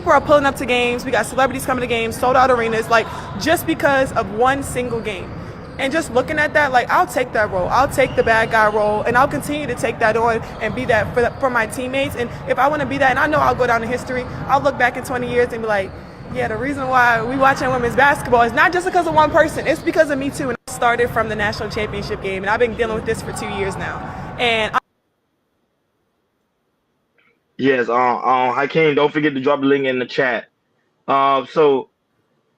People are pulling up to games. We got celebrities coming to games, sold out arenas, like just because of one single game. And just looking at that, like I'll take that role. I'll take the bad guy role, and I'll continue to take that on and be that for my teammates. And if I want to be that, and I know I'll go down in history, I'll look back in 20 years and be like, yeah, the reason why we watching women's basketball is not just because of one person. It's because of me too. And I started from the national championship game, and I've been dealing with this for 2 years now. And Yes, Hakeem, don't forget to drop the link in the chat. So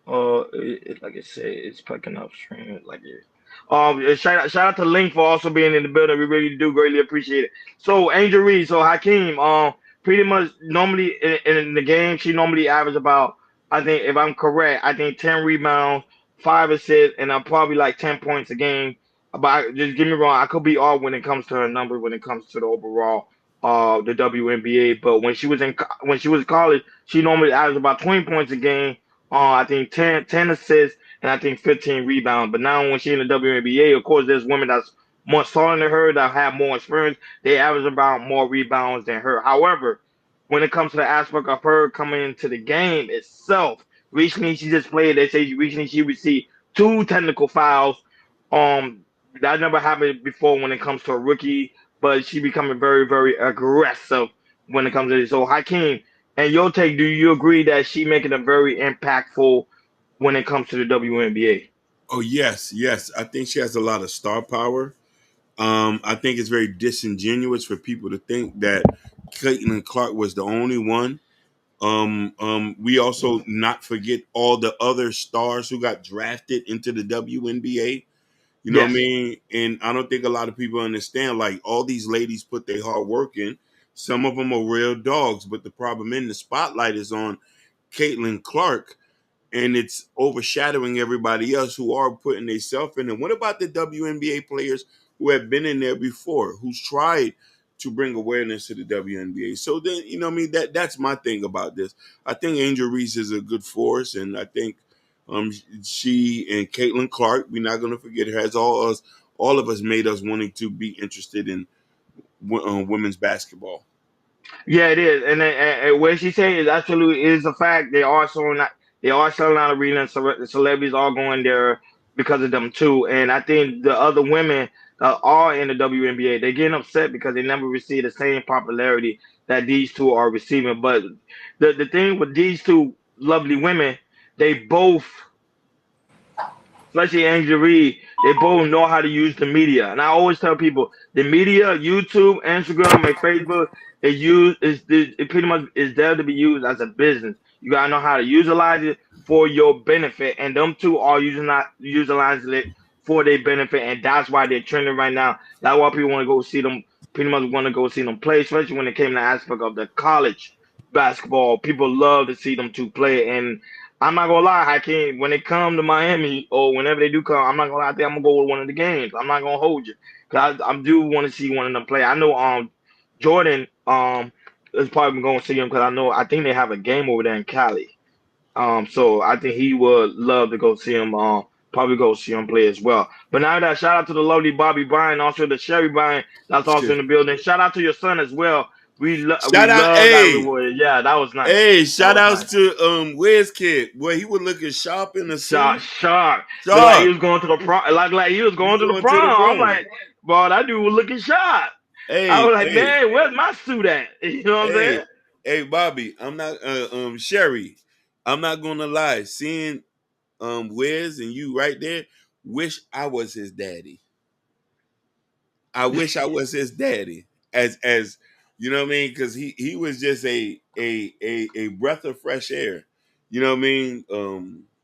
like I said, it's picking up stream like it. Shout out to Link for also being in the building. We really do greatly appreciate it. So Angel Reese, so Hakeem, pretty much normally in the game, she normally average about, I think if I'm correct, I think 10 rebounds, 5 assists, and I'm probably like 10 points a game. But just get me wrong, I could be off when it comes to her number, when it comes to the overall the WNBA. But when she was in college, she normally averaged about 20 points a game, I think 10 assists, and I think 15 rebounds. But now when she's in the WNBA, of course, there's women that's more taller than her that have more experience. They average about more rebounds than her. However, when it comes to the aspect of her coming into the game itself, recently she just played. They say recently she received 2 technical fouls. Um, that never happened before when it comes to a rookie, but she becoming very, very aggressive when it comes to this. So Hakeem, and your take, do you agree that she making a very impactful when it comes to the WNBA? Oh yes, yes. I think she has a lot of star power. I think it's very disingenuous for people to think that Caitlin Clark was the only one. We also not forget all the other stars who got drafted into the WNBA. You know what I Yes. mean? And I don't think a lot of people understand. Like all these ladies put their hard work in. Some of them are real dogs, but the problem in the spotlight is on Caitlin Clark, and it's overshadowing everybody else who are putting themselves in. And what about the WNBA players who have been in there before, who's tried to bring awareness to the WNBA? So then, you know what I mean? That's my thing about this. I think Angel Reese is a good force, and I think she and Caitlin Clark, we're not going to forget her, has all of us made us wanting to be interested in women's basketball. Yeah, it is, and what she said is absolutely is a fact. They are selling out arenas. The celebrities are going there because of them too. And I think the other women that are in the WNBA, they're getting upset because they never receive the same popularity that these two are receiving. But the thing with these two lovely women, they both, especially Angel Reed, they both know how to use the media. And I always tell people the media, YouTube, Instagram, and Facebook, it pretty much is there to be used as a business. You gotta know how to utilize it for your benefit, and them two are using not utilizing it for their benefit, and that's why they're trending right now. That's why people want to go see them. Pretty much want to go see them play, especially when it came to the aspect of the college basketball. People love to see them two play, and I'm not gonna lie, Hakeem. When they come to Miami or whenever they do come, I'm not gonna lie. I think I'm gonna go to one of the games. I'm not gonna hold you because I do want to see one of them play. I know Jordan is probably going to see him because I think they have a game over there in Cali. So I think he would love to go see him. Probably go see him play as well. But now that shout out to the lovely Bobby Bryan, also the Sherry Bryan that's also in Shit. the building. Shout out to your son as well. We Shout out, love that hey, reward. Yeah, that was nice. hey, That shout was outs nice. to Wiz Kid. Boy, he was looking sharp in the Sharp, suit. sharp. Looked like he Sharp. was going to the prom. Like he was He's going to the going to the prom. I'm prom. like, bro, that dude was looking sharp. I Hey, was like, hey, man, where's my suit at? You know what I'm hey, saying? hey, Bobby. I'm not Sherry. I'm not gonna lie. Seeing Wiz and you right there, wish I was his daddy. I wish I was his daddy. As you know what I mean? Because he was just a breath of fresh air. You know what I mean?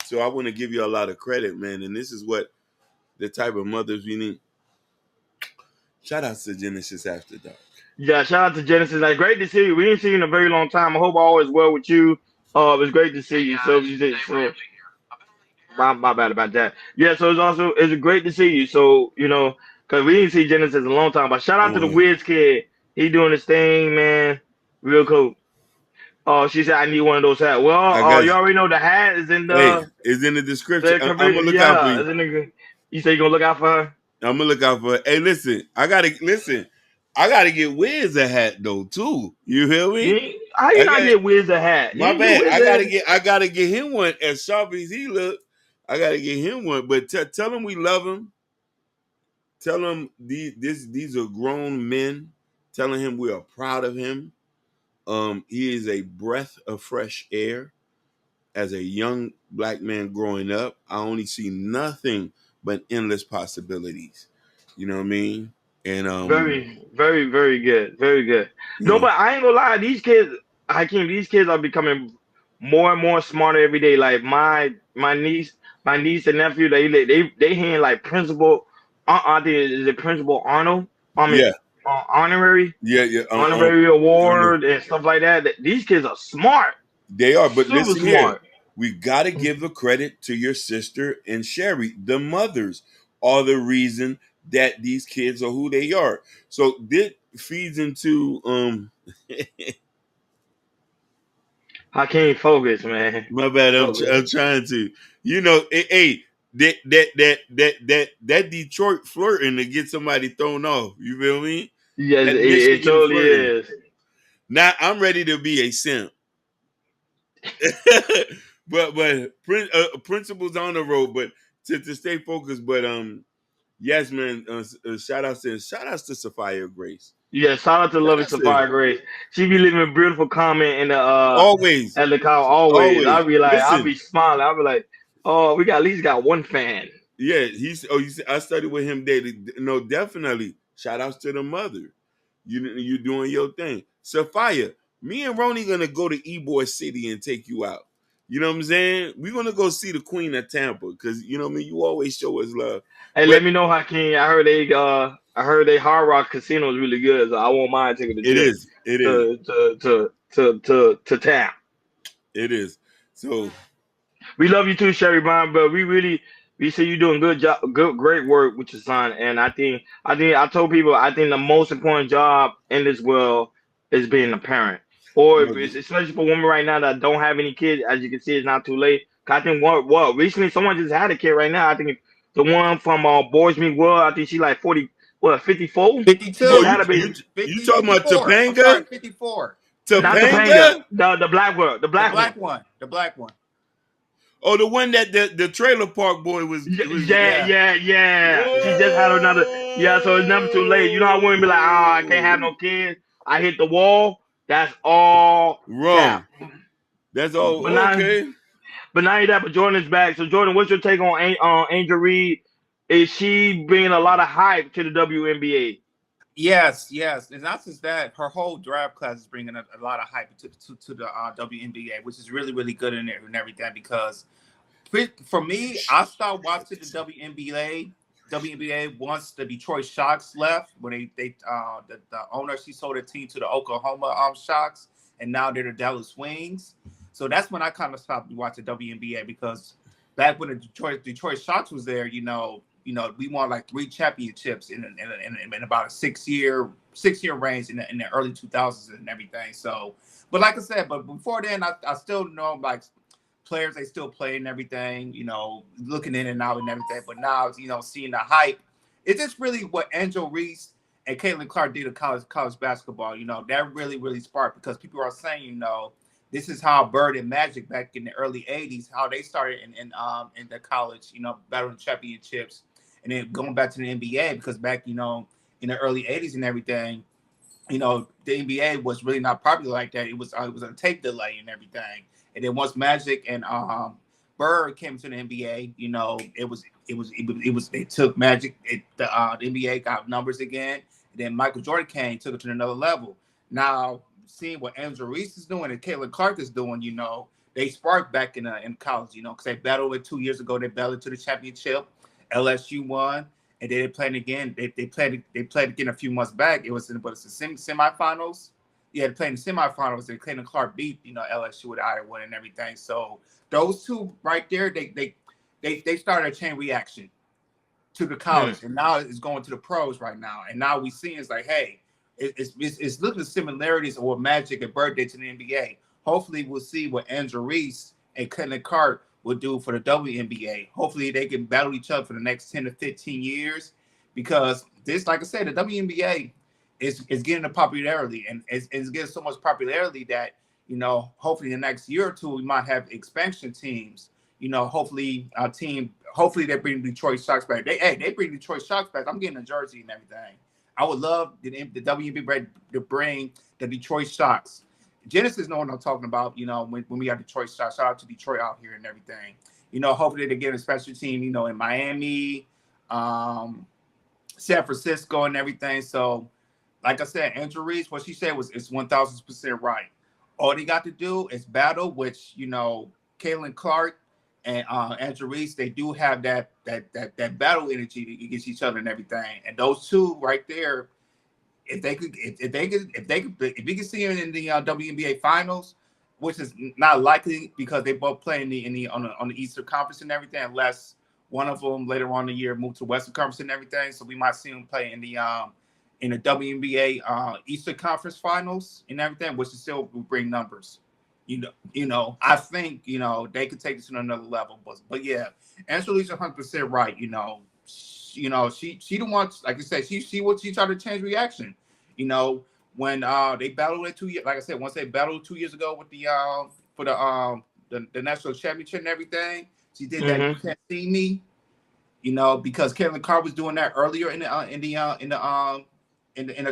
So I want to give you a lot of credit, man. And this is what the type of mothers we need. Shout out to Genesis After Dark. Yeah, shout out to Genesis. Like, great to see you. We didn't see you in a very long time. I hope all is well with you. It was great to see you. So you did. So my bad about that. Yeah, so it's great to see you. So because we didn't see Genesis in a long time. But shout out to the Um, Wiz kid. He doing his thing, man. Real cool. Oh, she said I need one of those hats. Well, I got you you. already know the hat is in Hey, it's in the description. I'm gonna look out for Yeah, you. it's in the. You say you gonna look out for her? I'm gonna look out for. Hey, listen, I gotta listen. I gotta get Wiz a hat though too. You feel me? How you I not got get Wiz a hat? You my ain't get bad. Wiz a hat. I gotta get him one as sharp as he look. I gotta get him one. But tell him we love him. Tell him these are grown men. Telling him we are proud of him. He is a breath of fresh air. As a young black man growing up, I only see nothing but endless possibilities. You know what I mean? And Very, very, very good. Very good. you No, know, but I ain't gonna lie. These kids, Hakeem, these kids are becoming more and more smarter every day. Like my niece and nephew, they hearing like principal. I think is it Principal Arnold? I mean, yeah, honorary yeah. On the, award and stuff like that. These kids are smart, they are, but super listen here, smart. we got to give the credit to your sister and Sherry. The mothers are the reason that these kids are who they are. So this feeds into I can't focus, man. my bad. Focus. I'm trying to. Hey, that Detroit flirting to get somebody thrown off. You feel me? Yes, That it Michigan totally flirting. is. Now I'm ready to be a simp. but principles on the road. But to stay focused. But yes, man. Shout outs to Sophia Grace. Yeah, shout out to Shout Lovey outs to Sapphire Grace. She be leaving a beautiful comment in the always, at the call always. always. I'll Listen, be smiling. I'll be like, oh, we got at least got one fan. yeah, he's. Oh, you see, I studied with him daily. No, definitely. Shout outs to the mother. You doing your thing, Sophia. Me and Ronnie gonna go to Ybor City and take you out. You know what I'm saying? We're gonna go see the Queen of Tampa because you know what I mean. You always show us love. Hey, But let me know, Hakeem. I heard they Hard Rock Casino is really good, so I won't mind taking the it trip is, it is, to town. it is. So We love you too, Sherry Bond, but we see you doing good job, great work with your son. And I told people I think the most important job in this world is being a parent, or if no, it's, especially for women right now that don't have any kids. As you can see, it's not too late. 'Cause I think what recently someone just had a kid right now. I think the one from Boys Meet World. I think she like 40, 54. She oh, just 52, had a you baby. 50, talking about 54. I'm sorry, Topanga? 54. Not Topanga, Topanga? the black girl, the The black one. black one. The black one. Oh, the one that the trailer park boy was Yeah, it was. yeah, Yeah. yeah, yeah. She just had another. Yeah, so it's never too late. You know how women be like, oh, I can't have Whoa. no kids. I hit the wall. That's all cap. Wrong. That's But all. now, Okay. but now that but Jordan's back. So Jordan, what's your take on Angel Reed? Is she bringing a lot of hype to the WNBA? Yes, yes. And not just that, her whole draft class is bringing a lot of hype to the WNBA, which is really, really good in there and everything because for me, I started watching the WNBA. WNBA once the Detroit Shocks left, when the owner she sold her team to the Oklahoma Shocks, and now they're the Dallas Wings. So that's when I kind of stopped watching WNBA because back when the Detroit Shocks was there, we won like 3 championships in about a 6 year range in the early 2000s and everything. So, but like I said, but before then, I still know like players they still play and everything, looking in and out and everything. But now, seeing the hype, it's just really what Angel Reese and Caitlin Clark did to college basketball. That really, really sparked because people are saying, this is how Bird and Magic back in the early '80s, how they started in the college, battling championships, and then going back to the NBA because back, in the early '80s and everything, the NBA was really not popular like that. It was a tape delay and everything. And then once Magic and Bird came to the NBA, they took Magic. The NBA got numbers again. And then Michael Jordan came, took it to another level. Now seeing what Angel Reese is doing and Caitlin Clark is doing, they sparked back in college, because they battled it 2 years ago. They battled to the championship. LSU won. And then they played again. They played again a few months back. It was it's the semifinals. Yeah, they played in the semifinals. And Clayton Clark beat LSU with Iowa and everything. So those two right there, they started a chain reaction to the college, and now it's going to the pros right now. And now we see it's like, hey, it's looking at similarities of what Magic and Bird did to the NBA. Hopefully, we'll see what Andrew Reese and Clayton Clark will do for the WNBA. Hopefully they can battle each other for the next 10 to 15 years because this, like I said, the WNBA, it's getting the popularity, and it's getting so much popularity that, you know, hopefully the next year or two we might have expansion teams. You know, hopefully hopefully they bring Detroit Sharks back. They bring Detroit Sharks back. I'm getting a jersey and everything. I would love the WNBA to bring the Detroit Sharks. Genesis know what I'm talking about. You know, when we got Detroit Sharks, shout out to Detroit out here and everything. You know, hopefully they get a special team. You know, in Miami, San Francisco, and everything. So, like I said, Angel Reese, what she said was it's 1,000% right. All they got to do is battle, which, you know, Caitlin Clark and Angel Reese, they do have that battle energy against each other and everything. And those two right there, if we can see them in the WNBA finals, which is not likely because they both play on the Eastern Conference and everything, unless one of them later on in the year moved to Western Conference and everything. So we might see them play in the WNBA Eastern Conference Finals and everything, which is still will bring numbers. You know, I think, you know, they could take this to another level. But yeah, Angela's 100% right. You know, she the one, like I said, she tried to change reaction. You know, when they battled it 2 years, like I said, once they battled 2 years ago with the for the national championship and everything, she did that. You can't see me. You know, because Caitlin Carr was doing that earlier in the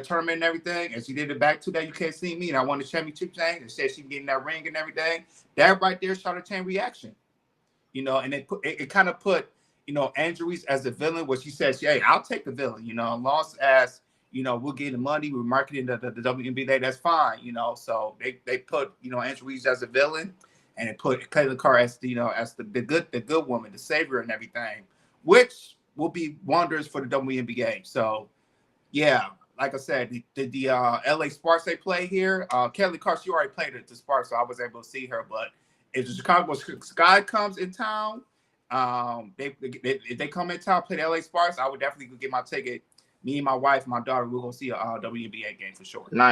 tournament and everything, and she did it back to that. You can't see me, and I won the championship thing, and said she getting that ring and everything. That right there started a chain reaction. You know, and it kind of put, you know, Angel Reese as the villain, where she says, "Hey, I'll take the villain." You know, as long as, you know, we're getting the money, we're marketing the WNBA, that's fine. You know, so they put, you know, Angel Reese as a villain, and it put Caitlin Carr as the, you know, as the good woman, the savior and everything, which will be wonders for the WNBA. So, yeah, like I said, the LA Sparks, they play here. Kelly Carr, she already played at the Sparks, so I was able to see her. But if the Chicago Sky comes in town, if they come in town, play the LA Sparks, I would definitely get my ticket. Me and my wife, my daughter, we're gonna see a WNBA game for sure. Nice.